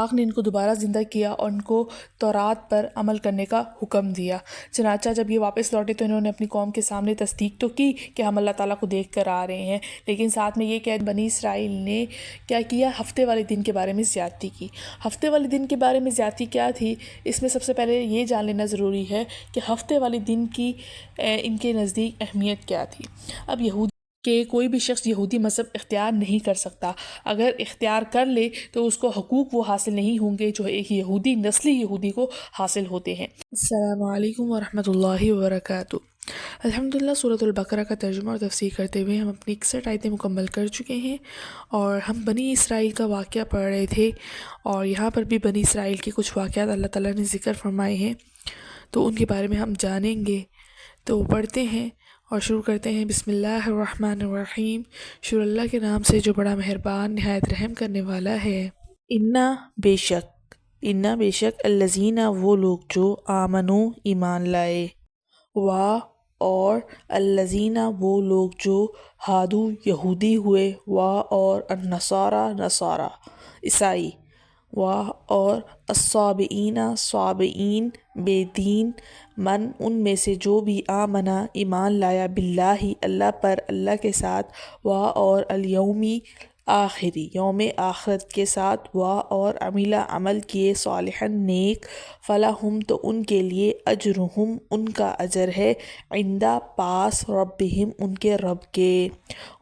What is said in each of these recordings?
اللہ نے ان کو دوبارہ زندہ کیا اور ان کو تورات پر عمل کرنے کا حکم دیا۔ چنانچہ جب یہ واپس لوٹے تو انہوں نے اپنی قوم کے سامنے تصدیق تو کی کہ ہم اللہ تعالیٰ کو دیکھ کر آ رہے ہیں، لیکن ساتھ میں یہ کہ بنی اسرائیل نے کیا کیا، ہفتے والے دن کے بارے میں زیادتی کی۔ ہفتے والے دن کے بارے میں زیادتی کیا تھی؟ اس میں سب سے پہلے یہ جان لینا ضروری ہے کہ ہفتے والے دن کی ان کے نزدیک اہمیت کیا تھی۔ اب یہودی کہ کوئی بھی شخص یہودی مذہب اختیار نہیں کر سکتا، اگر اختیار کر لے تو اس کو حقوق وہ حاصل نہیں ہوں گے جو ایک یہودی نسلی یہودی کو حاصل ہوتے ہیں۔ السلام علیکم ورحمۃ اللہ وبرکاتہ۔ الحمدللہ سورۃ البقرہ کا ترجمہ اور تفسیر کرتے ہوئے ہم اپنی 61 آیتیں مکمل کر چکے ہیں، اور ہم بنی اسرائیل کا واقعہ پڑھ رہے تھے، اور یہاں پر بھی بنی اسرائیل کے کچھ واقعات اللہ تعالیٰ نے ذکر فرمائے ہیں، تو ان کے بارے میں ہم جانیں گے۔ تو پڑھتے ہیں اور شروع کرتے ہیں۔ بسم اللہ الرحمن الرحیم، شروع اللہ کے نام سے جو بڑا مہربان نہایت رحم کرنے والا ہے۔ انا بے شک الذین وہ لوگ جو آمنو ایمان لائے، اور الذین وہ لوگ جو ہادو یہودی ہوئے، اور نصارہ عیسائی، اور الصابئین صابئین بے دین، من ان میں سے جو بھی آمنا ایمان لایا، باللہ اللہ پر، اللہ کے ساتھ، اور الیومی آخری یوم آخرت کے ساتھ، اور عمل کیے صالحا نیک، فلہم تو ان کے لیے اجرہم ان کا اجر ہے، عند پاس ربہم ان کے رب کے،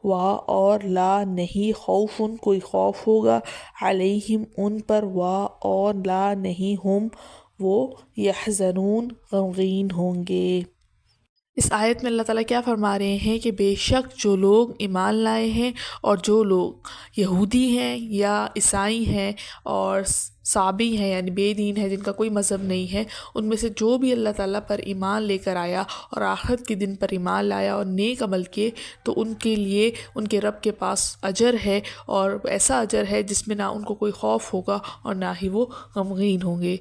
اور لا نہیں خوف کوئی خوف ہوگا، علیہم ان پر، اور لا نہیں ہم وہ یحزنون غمگین ہوں گے۔ اس آیت میں اللہ تعالیٰ کیا فرما رہے ہیں کہ بے شک جو لوگ ایمان لائے ہیں اور جو لوگ یہودی ہیں یا عیسائی ہیں اور صابی ہیں یعنی بے دین ہیں، جن کا کوئی مذہب نہیں ہے، ان میں سے جو بھی اللہ تعالیٰ پر ایمان لے کر آیا اور آخرت کے دن پر ایمان لایا اور نیک عمل کیے، تو ان کے لیے ان کے رب کے پاس اجر ہے، اور ایسا اجر ہے جس میں نہ ان کو کوئی خوف ہوگا اور نہ ہی وہ غمگین ہوں گے۔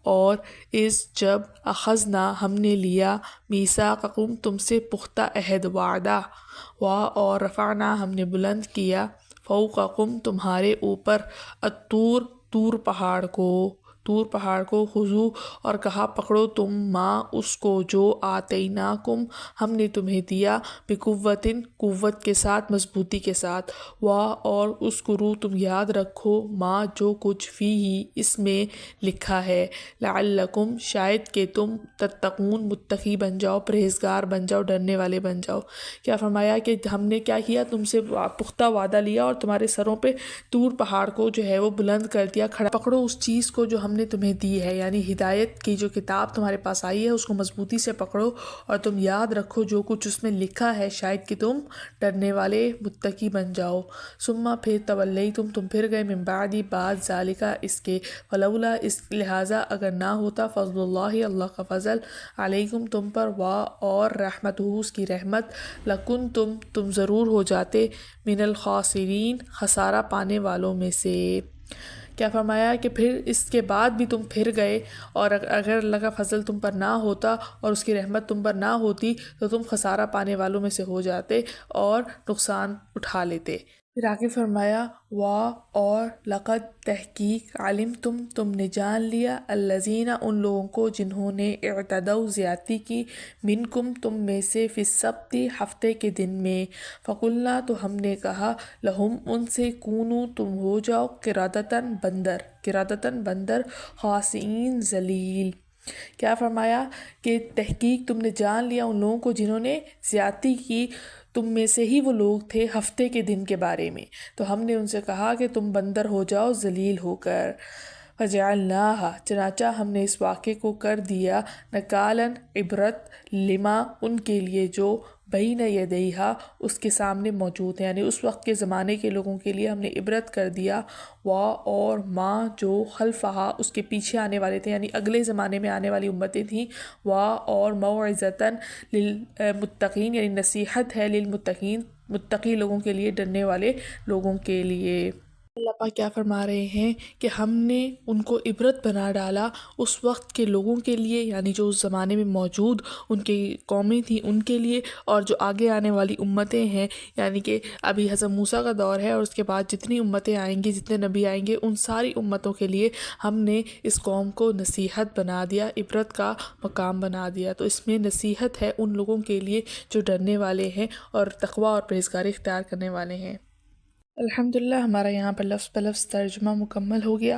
اور اس جب اخذنا ہم نے لیا، میثاقکم تم سے پختہ عہد وعدہ، اور رفعنا ہم نے بلند کیا، فوقکم تمہارے اوپر، طور پہاڑ کو، خذو اور کہا پکڑو تم، ما اس کو جو آتیناکم ہم نے تمہیں دیا، بقوتٍ قوت کے ساتھ، مضبوطی کے ساتھ، اور اذکروا تم یاد رکھو، ما جو کچھ فیہ اس میں لکھا ہے، لعلکم شاید کہ تم تتقون متقی بن جاؤ، پرہیزگار بن جاؤ، ڈرنے والے بن جاؤ۔ کیا فرمایا کہ ہم نے کیا کیا، تم سے پختہ وعدہ لیا اور تمہارے سروں پہ طور پہاڑ کو جو ہے وہ بلند کر دیا، کھڑا پکڑو اس چیز کو جو ہم نے تمہیں دی ہے، یعنی ہدایت کی جو کتاب تمہارے پاس آئی ہے اس کو مضبوطی سے پکڑو، اور تم یاد رکھو جو کچھ اس میں لکھا ہے، شاید کہ تم ڈرنے والے متقی بن جاؤ۔ ثم پھر تولیتم تم پھر گئے، من بعد بعد ذالک اس کے، فلولا اس لہٰذا اگر نہ ہوتا، فضل اللہ اللہ کا فضل، علیکم تم پر، اور رحمتہ اس کی رحمت، لکنتم تم ضرور ہو جاتے، من الخاسرین خسارہ پانے والوں میں سے۔ کیا فرمایا کہ پھر اس کے بعد بھی تم پھر گئے، اور اگر اللہ کا فضل تم پر نہ ہوتا اور اس کی رحمت تم پر نہ ہوتی تو تم خسارہ پانے والوں میں سے ہو جاتے اور نقصان اٹھا لیتے۔ پھر آگے فرمایا، اور لقد تحقیق، علمتم تم نے جان لیا، الذین ان لوگوں کو جنہوں نے اعتدوا زیادتی کی، منکم تم میں سے، فی السبت ہفتے کے دن میں، فقلنا تو ہم نے کہا، لہم ان سے، کونو تم ہو جاؤ، قردۃ بندر، خاسئین ذلیل۔ کیا فرمایا کہ تحقیق تم نے جان لیا ان لوگوں کو جنہوں نے زیادتی کی، تم میں سے ہی وہ لوگ تھے ہفتے کے دن کے بارے میں، تو ہم نے ان سے کہا کہ تم بندر ہو جاؤ ذلیل ہو کر۔ فجعلناہا چنانچہ ہم نے اس واقعے کو کر دیا، نکالاً عبرت، لما ان کے لیے جو بین یدیہا اس کے سامنے موجود ہے، یعنی اس وقت کے زمانے کے لوگوں کے لیے ہم نے عبرت کر دیا، اور ما جو خلفہا اس کے پیچھے آنے والے تھے، یعنی اگلے زمانے میں آنے والی امتیں تھیں، اور موعظۃً للمتقین یعنی نصیحت ہے، للمتقین متقی لوگوں کے لیے، ڈرنے والے لوگوں کے لیے۔ اللہ پاک کیا فرما رہے ہیں کہ ہم نے ان کو عبرت بنا ڈالا اس وقت کے لوگوں کے لیے، یعنی جو اس زمانے میں موجود ان کی قومیں تھیں ان کے لیے، اور جو آگے آنے والی امتیں ہیں، یعنی کہ ابھی حضرت موسیٰ کا دور ہے اور اس کے بعد جتنی امتیں آئیں گی، جتنے نبی آئیں گے، ان ساری امتوں کے لیے ہم نے اس قوم کو نصیحت بنا دیا، عبرت کا مقام بنا دیا۔ تو اس میں نصیحت ہے ان لوگوں کے لیے جو ڈرنے والے ہیں اور تقوی اور پرہیزگاری اختیار کرنے والے ہیں۔ الحمدللہ ہمارا یہاں پر لفظ بہ لفظ ترجمہ مکمل ہو گیا،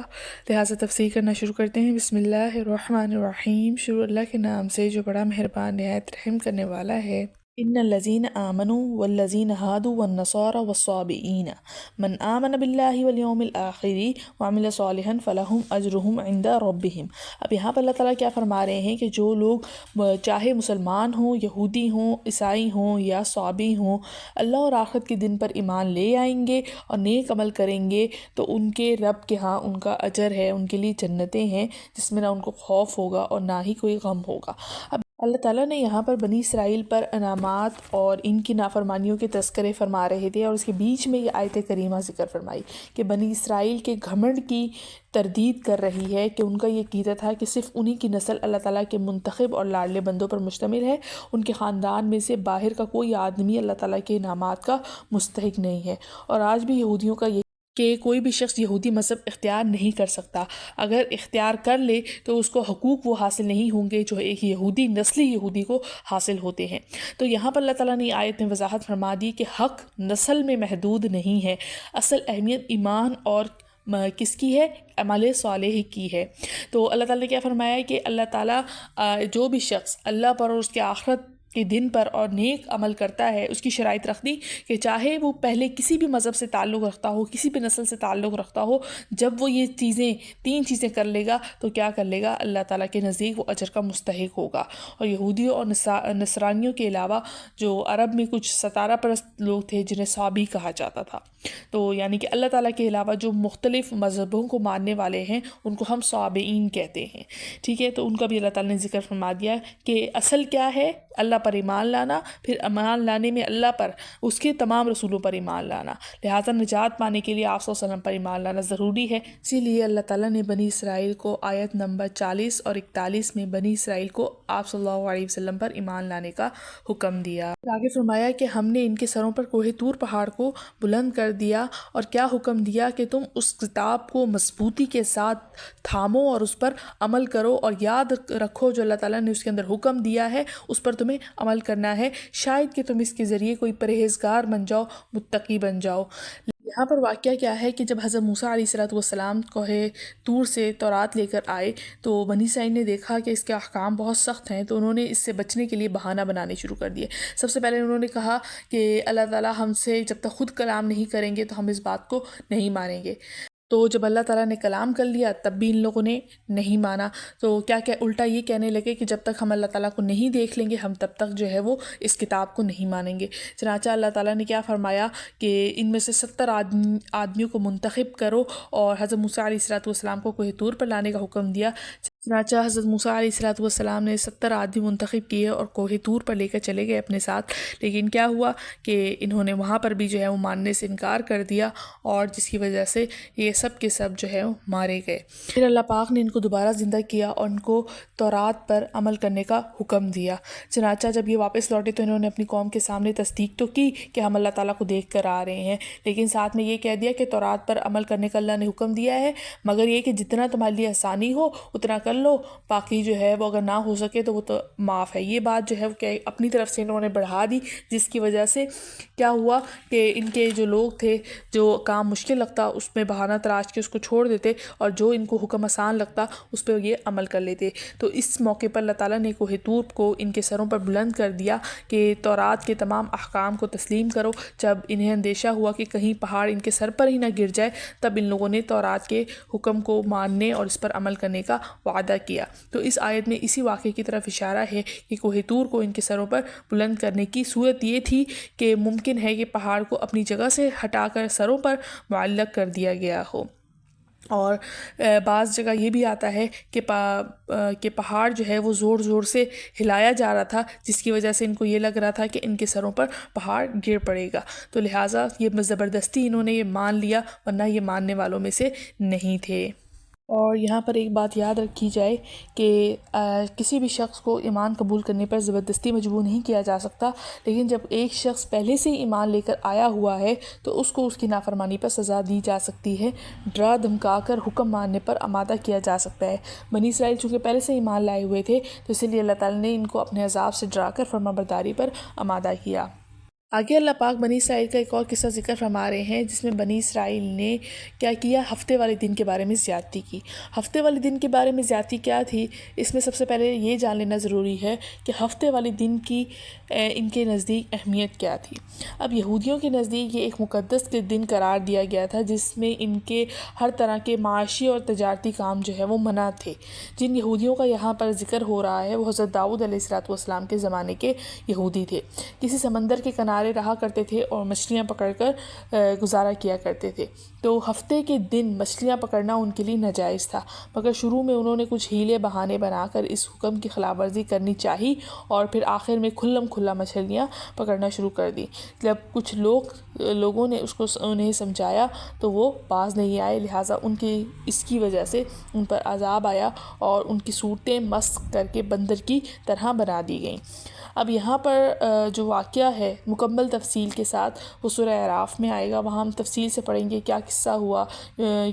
لہٰذا تفسیر کرنا شروع کرتے ہیں۔ بسم اللہ الرحمن الرحیم، شروع اللہ کے نام سے جو بڑا مہربان نہایت رحم کرنے والا ہے۔ ان الذین آمنوا والذین ہادوا والنصارى والصابئین من آمن باللہ والیوم الآخر وعمل صالحا فلہم اجرہم عند ربہم۔ اب یہاں پر اللہ تعالیٰ کیا فرما رہے ہیں کہ جو لوگ چاہے مسلمان ہوں، یہودی ہوں، عیسائی ہوں یا صابی ہوں، اللہ اور آخرت کے دن پر ایمان لے آئیں گے اور نیک عمل کریں گے تو ان کے رب کے ہاں ان کا اجر ہے، ان کے لیے جنتیں ہیں جس میں نہ ان کو خوف ہوگا اور نہ ہی کوئی غم ہوگا۔ اب اللہ تعالیٰ نے یہاں پر بنی اسرائیل پر انعامات اور ان کی نافرمانیوں کے تذکرے فرما رہے تھے، اور اس کے بیچ میں یہ آیت کریمہ ذکر فرمائی کہ بنی اسرائیل کے گھمنڈ کی تردید کر رہی ہے کہ ان کا یہ عقیدہ تھا کہ صرف انہی کی نسل اللہ تعالیٰ کے منتخب اور لاڈلے بندوں پر مشتمل ہے، ان کے خاندان میں سے باہر کا کوئی آدمی اللہ تعالیٰ کے انعامات کا مستحق نہیں ہے۔ اور آج بھی یہودیوں کا یہ کہ کوئی بھی شخص یہودی مذہب اختیار نہیں کر سکتا، اگر اختیار کر لے تو اس کو حقوق وہ حاصل نہیں ہوں گے جو ایک یہودی نسلی یہودی کو حاصل ہوتے ہیں۔ تو یہاں پر اللہ تعالیٰ نے آیت میں وضاحت فرما دی کہ حق نسل میں محدود نہیں ہے، اصل اہمیت ایمان اور کس کی ہے؟ عمل صالح کی ہے۔ تو اللہ تعالیٰ نے کیا فرمایا ہے کہ اللہ تعالیٰ جو بھی شخص اللہ پر اور اس کے آخرت کے دن پر اور نیک عمل کرتا ہے، اس کی شرائط رکھ دی کہ چاہے وہ پہلے کسی بھی مذہب سے تعلق رکھتا ہو، کسی بھی نسل سے تعلق رکھتا ہو، جب وہ یہ تین چیزیں کر لے گا تو کیا کر لے گا؟ اللہ تعالیٰ کے نزدیک وہ اجر کا مستحق ہوگا۔ اور یہودیوں اور نصرانیوں کے علاوہ جو عرب میں کچھ ستارہ پرست لوگ تھے جنہیں صابی کہا جاتا تھا، تو یعنی کہ اللہ تعالیٰ کے علاوہ جو مختلف مذہبوں کو ماننے والے ہیں ان کو ہم صابئین کہتے ہیں، ٹھیک ہے؟ تو ان کا بھی اللہ تعالیٰ نے ذکر فرما دیا کہ اصل کیا ہے؟ اللہ پر ایمان لانا، پھر ایمان لانے میں اللہ پر، اس کے تمام رسولوں پر ایمان لانا، لہٰذا نجات پانے کے لیے آپ صلی اللہ علیہ وسلم پر ایمان لانا ضروری ہے۔ اسی لیے اللہ تعالیٰ نے بنی اسرائیل کو آیت نمبر 40 اور 41 میں بنی اسرائیل کو آپ صلی اللہ علیہ وسلم پر ایمان لانے کا حکم دیا۔ آگے فرمایا کہ ہم نے ان کے سروں پر کوہ طور پہاڑ کو بلند کر دیا، اور کیا حکم دیا کہ تم اس کتاب کو مضبوطی کے ساتھ تھامو اور اس پر عمل کرو، اور یاد رکھو جو اللہ تعالیٰ نے اس کے اندر حکم دیا ہے اس پر تمہیں عمل کرنا ہے، شاید کہ تم اس کے ذریعے کوئی پرہیزگار بن جاؤ، متقی بن جاؤ۔ یہاں پر واقعہ کیا ہے کہ جب حضرت موسیٰ علیہ السلام کوہ طور سے تورات لے کر آئے تو بنی اسرائیل نے دیکھا کہ اس کے احکام بہت سخت ہیں، تو انہوں نے اس سے بچنے کے لیے بہانہ بنانے شروع کر دیے۔ سب سے پہلے انہوں نے کہا کہ اللہ تعالیٰ ہم سے جب تک خود کلام نہیں کریں گے تو ہم اس بات کو نہیں مانیں گے۔ تو جب اللہ تعالیٰ نے کلام کر لیا تب بھی ان لوگوں نے نہیں مانا، تو کیا الٹا یہ کہنے لگے کہ جب تک ہم اللہ تعالیٰ کو نہیں دیکھ لیں گے ہم تب تک جو ہے وہ اس کتاب کو نہیں مانیں گے۔ چنانچہ اللہ تعالیٰ نے کیا فرمایا کہ ان میں سے 70 آدمیوں کو منتخب کرو، اور حضرت موسیٰ علیہ السلام کو کوہ طور پر لانے کا حکم دیا۔ چنانچہ حضرت موسیٰ علیہ السلام نے 70 آدمی منتخب کیے اور کوہ طور پر لے کر چلے گئے اپنے ساتھ، لیکن کیا ہوا کہ انہوں نے وہاں پر بھی جو ہے وہ ماننے سے انکار کر دیا، اور جس کی وجہ سے یہ سب کے سب جو ہے وہ مارے گئے۔ پھر اللہ پاک نے ان کو دوبارہ زندہ کیا اور ان کو تورات پر عمل کرنے کا حکم دیا۔ چنانچہ جب یہ واپس لوٹے تو انہوں نے اپنی قوم کے سامنے تصدیق تو کی کہ ہم اللہ تعالیٰ کو دیکھ کر آ رہے ہیں، لیکن ساتھ میں یہ کہہ دیا کہ تورات پر عمل کرنے کا اللہ نے حکم دیا ہے، مگر یہ کہ جتنا تمہارے لیے آسانی ہو اتنا کر لو، باقی جو ہے وہ اگر نہ ہو سکے تو وہ تو معاف ہے۔ یہ بات جو ہے وہ کہ اپنی طرف سے انہوں نے بڑھا دی، جس کی وجہ سے کیا ہوا کہ ان کے جو لوگ تھے جو کام مشکل لگتا اس میں بہانہ تراش کے اس کو چھوڑ دیتے، اور جو ان کو حکم آسان لگتا اس پہ یہ عمل کر لیتے۔ تو اس موقع پر اللہ تعالیٰ نے کوہ طور کو ان کے سروں پر بلند کر دیا کہ تورات کے تمام احکام کو تسلیم کرو۔ جب انہیں اندیشہ ہوا کہ کہیں پہاڑ ان کے سر پر ہی نہ گر جائے، تب ان لوگوں نے تورات کے حکم کو ماننے اور اس پر عمل کرنے کا وعدہ کیا۔ تو اس آیت میں اسی واقعے کی طرف اشارہ ہے کہ کوہ طور کو ان کے سروں پر بلند کرنے کی صورت یہ تھی کہ ممکن ہے کہ پہاڑ کو اپنی جگہ سے ہٹا کر سروں پر معلق کر دیا گیا ہو۔ اور بعض جگہ یہ بھی آتا ہے کہ پہاڑ جو ہے وہ زور زور سے ہلایا جا رہا تھا، جس کی وجہ سے ان کو یہ لگ رہا تھا کہ ان کے سروں پر پہاڑ گر پڑے گا، تو لہٰذا یہ زبردستی انہوں نے یہ مان لیا، ورنہ یہ ماننے والوں میں سے نہیں تھے۔ اور یہاں پر ایک بات یاد رکھی جائے کہ کسی بھی شخص کو ایمان قبول کرنے پر زبردستی مجبور نہیں کیا جا سکتا، لیکن جب ایک شخص پہلے سے ہی ایمان لے کر آیا ہوا ہے تو اس کو اس کی نافرمانی پر سزا دی جا سکتی ہے، ڈرا دھمکا کر حکم ماننے پر آمادہ کیا جا سکتا ہے۔ بنی اسرائیل چونکہ پہلے سے ایمان لائے ہوئے تھے تو اسی لیے اللہ تعالیٰ نے ان کو اپنے عذاب سے ڈرا کر فرمانبرداری پر آمادہ کیا۔ آگے اللہ پاک بنی اسرائیل کا ایک اور قصہ ذکر فرما رہے ہیں، جس میں بنی اسرائیل نے کیا کیا، ہفتے والے دن کے بارے میں زیادتی کی۔ ہفتے والے دن کے بارے میں زیادتی کیا تھی، اس میں سب سے پہلے یہ جان لینا ضروری ہے کہ ہفتے والے دن کی ان کے نزدیک اہمیت کیا تھی۔ اب یہودیوں کے نزدیک یہ ایک مقدس کے دن قرار دیا گیا تھا، جس میں ان کے ہر طرح کے معاشی اور تجارتی کام جو ہے وہ منع تھے۔ جن یہودیوں کا یہاں پر ذکر ہو رہا ہے وہ حضرت داؤد علیہ السلام کے زمانے کے یہودی تھے۔ کسی سمندر کے کنارے رہا کرتے تھے اور مچھلیاں پکڑ کر گزارا کیا کرتے تھے، تو ہفتے کے دن مچھلیاں پکڑنا ان کے لیے ناجائز تھا، مگر شروع میں انہوں نے کچھ ہیلے بہانے بنا کر اس حکم کی خلاف ورزی کرنی چاہی اور پھر آخر میں کھلم کھلا مچھلیاں پکڑنا شروع کر دی۔ جب کچھ لوگوں نے انہیں سمجھایا تو وہ باز نہیں آئے، لہٰذا اس کی وجہ سے ان پر عذاب آیا اور ان کی صورتیں مسخ کر کے بندر کی طرح بنا دی گئیں۔ اب یہاں پر جو واقعہ ہے مکمل تفصیل کے ساتھ وہ سورہ اعراف میں آئے گا، وہاں ہم تفصیل سے پڑھیں گے کیا قصہ ہوا،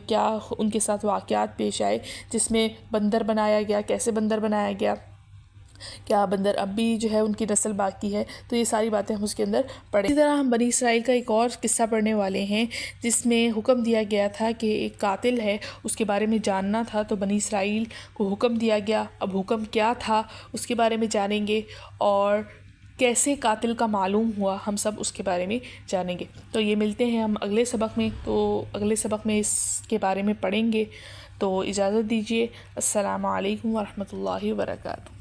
کیا ان کے ساتھ واقعات پیش آئے جس میں بندر بنایا گیا، کیسے بندر بنایا گیا، کیا بندر اب بھی جو ہے ان کی نسل باقی ہے، تو یہ ساری باتیں ہم اس کے اندر پڑھیں۔ اسی طرح ہم بنی اسرائیل کا ایک اور قصہ پڑھنے والے ہیں جس میں حکم دیا گیا تھا کہ ایک قاتل ہے، اس کے بارے میں جاننا تھا، تو بنی اسرائیل کو حکم دیا گیا۔ اب حکم کیا تھا اس کے بارے میں جانیں گے، اور کیسے قاتل کا معلوم ہوا ہم سب اس کے بارے میں جانیں گے۔ تو یہ ملتے ہیں ہم اگلے سبق میں، تو اگلے سبق میں اس کے بارے میں پڑھیں گے۔ تو اجازت دیجیے، السلام علیکم ورحمۃ اللہ وبرکاتہ۔